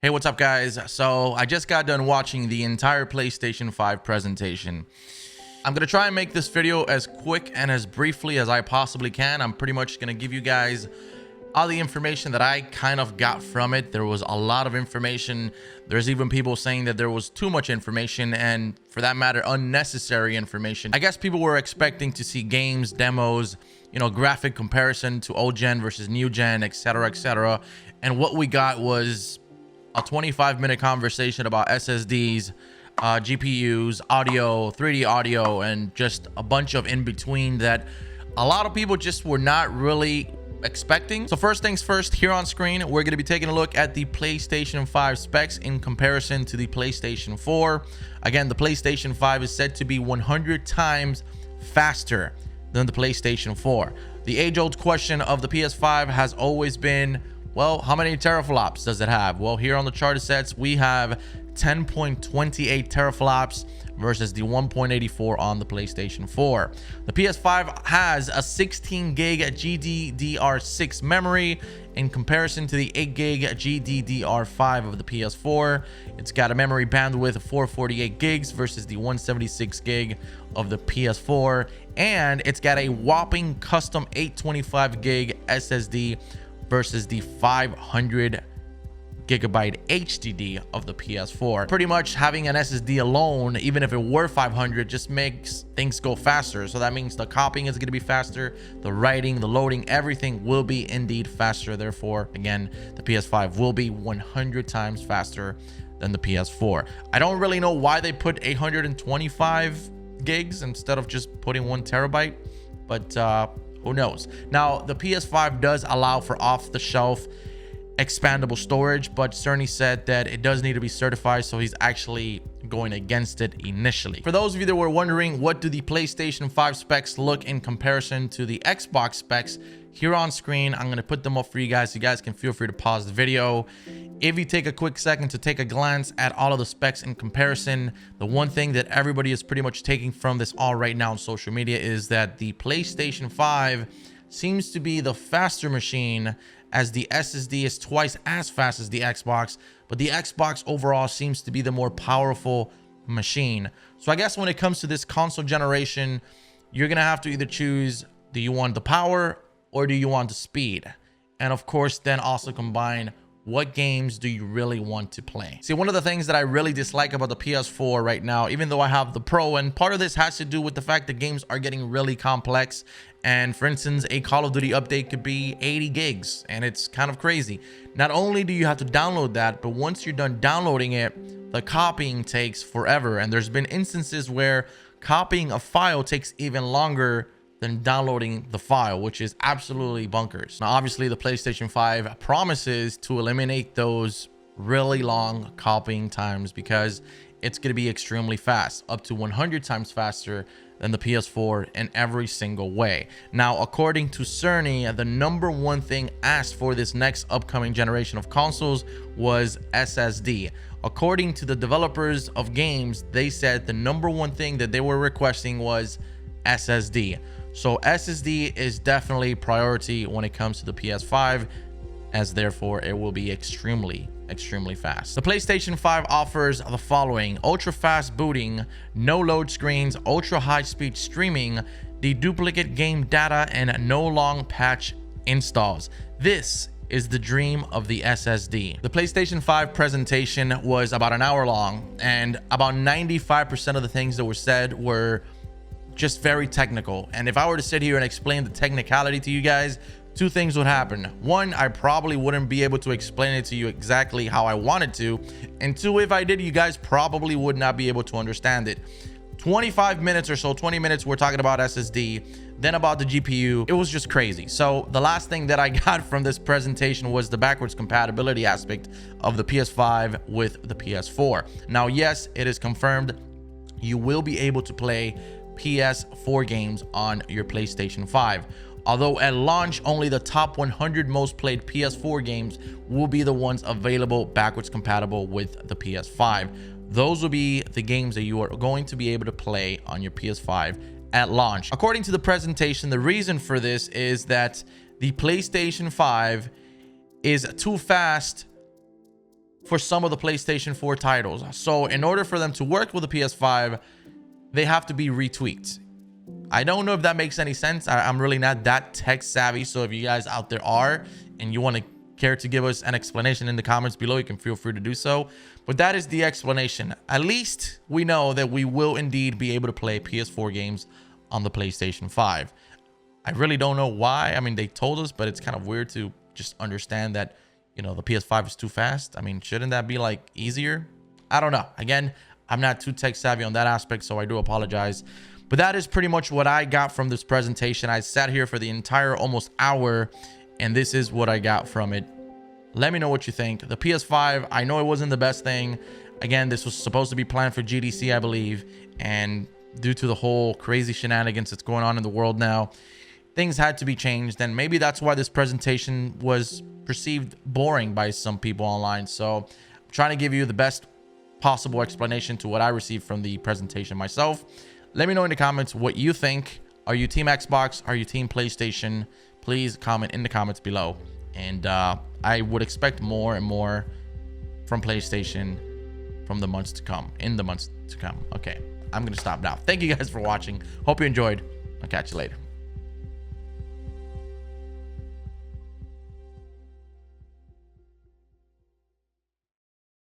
Hey, what's up, guys? So I just got done watching the entire PlayStation 5 presentation. I'm gonna try and make this video as quick and as briefly as I possibly can. I'm pretty much gonna give you guys all the information that I kind of got from it. There was a lot of information. There's even people saying that there was too much information, and for that matter, unnecessary information. I guess people were expecting to see games, demos, graphic comparison to old gen versus new gen, etc., etc. And what we got was a 25-minute conversation about SSDs, GPUs, audio, 3D audio, and just a bunch of in between that a lot of people just were not really expecting. So first things first, here on screen, we're going to be taking a look at the PlayStation 5 specs in comparison to the PlayStation 4. Again, the PlayStation 5 is said to be 100 times faster than the PlayStation 4. The age-old question of the PS5 has always been, well, how many teraflops does it have? Well, here on the chart it says we have 10.28 teraflops versus the 1.84 on the PlayStation 4. The PS5 has a 16 gig GDDR6 memory in comparison to the 8 gig GDDR5 of the PS4. It's got a memory bandwidth of 448 gigs versus the 176 gig of the PS4, and it's got a whopping custom 825 gig SSD versus the 500 gigabyte HDD of the PS4. Pretty much having an SSD alone, even if it were 500, just makes things go faster. So that means the copying is going to be faster, the writing, the loading, everything will be indeed faster. Therefore, again, the PS5 will be 100 times faster than the PS4. I don't really know why they put 825 gigs instead of just putting 1 terabyte, but who knows? Now, the PS5 does allow for off-the-shelf expandable storage, but Cerny said that it does need to be certified, so he's actually going against it initially. For those of you that were wondering, what do the PlayStation 5 specs look in comparison to the Xbox specs, here on screen, I'm going to put them up for you guys. You guys can feel free to pause the video. If you take a quick second to take a glance at all of the specs in comparison, the one thing that everybody is pretty much taking from this all right now on social media is that the PlayStation 5 seems to be the faster machine, as the SSD is twice as fast as the Xbox, but the Xbox overall seems to be the more powerful machine. So I guess when it comes to this console generation, you're gonna have to either choose, do you want the power or do you want the speed? And of course, then also combine, what games do you really want to play? See, one of the things that I really dislike about the PS4 right now, even though I have the Pro, and part of this has to do with the fact that games are getting really complex. And for instance, a Call of Duty update could be 80 gigs, and it's kind of crazy. Not only do you have to download that, but once you're done downloading it, the copying takes forever. And there's been instances where copying a file takes even longer than downloading the file, which is absolutely bonkers. Now, obviously, the PlayStation 5 promises to eliminate those really long copying times because it's going to be extremely fast, up to 100 times faster than the PS4 in every single way. Now, according to Cerny, the number one thing asked for this next upcoming generation of consoles was SSD. According to the developers of games, they said the number one thing that they were requesting was SSD. So SSD is definitely priority when it comes to the PS5, as therefore it will be extremely fast. The PlayStation 5 offers the following: ultra fast booting, no load screens, ultra high speed streaming, deduplicate game data, and no long patch installs. This is the dream of the SSD. The PlayStation 5 presentation was about an hour long, and about 95% of the things that were said were just very technical. And if I were to sit here and explain the technicality to you guys, two things would happen. One, I probably wouldn't be able to explain it to you exactly how I wanted to. And two, if I did, you guys probably would not be able to understand it. 25 minutes or so, 20 minutes, we're talking about SSD, then about the GPU. It was just crazy. So the last thing that I got from this presentation was the backwards compatibility aspect of the PS5 with the PS4. Now, yes, it is confirmed you will be able to play PS4 games on your PlayStation 5. Although at launch, only the top 100 most played PS4 games will be the ones available backwards compatible with the PS5. Those will be the games that you are going to be able to play on your PS5 at launch. According to the presentation, the reason for this is that the PlayStation 5 is too fast for some of the PlayStation 4 titles. So in order for them to work with the PS5, they have to be retweaked. I don't know if that makes any sense. I'm really not that tech savvy. So if you guys out there are and you want to care to give us an explanation in the comments below, you can feel free to do so. But that is the explanation. At least we know that we will indeed be able to play PS4 games on the PlayStation 5. I really don't know why. I mean, they told us, but it's kind of weird to just understand that, you know, the PS5 is too fast. I mean, shouldn't that be like easier? I don't know. Again, I'm not too tech savvy on that aspect, so I do apologize. But that is pretty much what I got from this presentation. I sat here for the entire almost hour, and this is what I got from it. Let me know what you think. The PS5, I know it wasn't the best thing. Again, this was supposed to be planned for GDC, I believe. And due to the whole crazy shenanigans that's going on in the world now, things had to be changed. And maybe that's why this presentation was perceived boring by some people online. So I'm trying to give you the best possible explanation to what I received from the presentation myself. Let me know in the comments what you think. Are you team Xbox? Are you team PlayStation? Please comment in the comments below. And I would expect more and more from PlayStation from the months to come, in the months to come. Okay, I'm gonna stop now. Thank you guys for watching. Hope you enjoyed. I'll catch you later.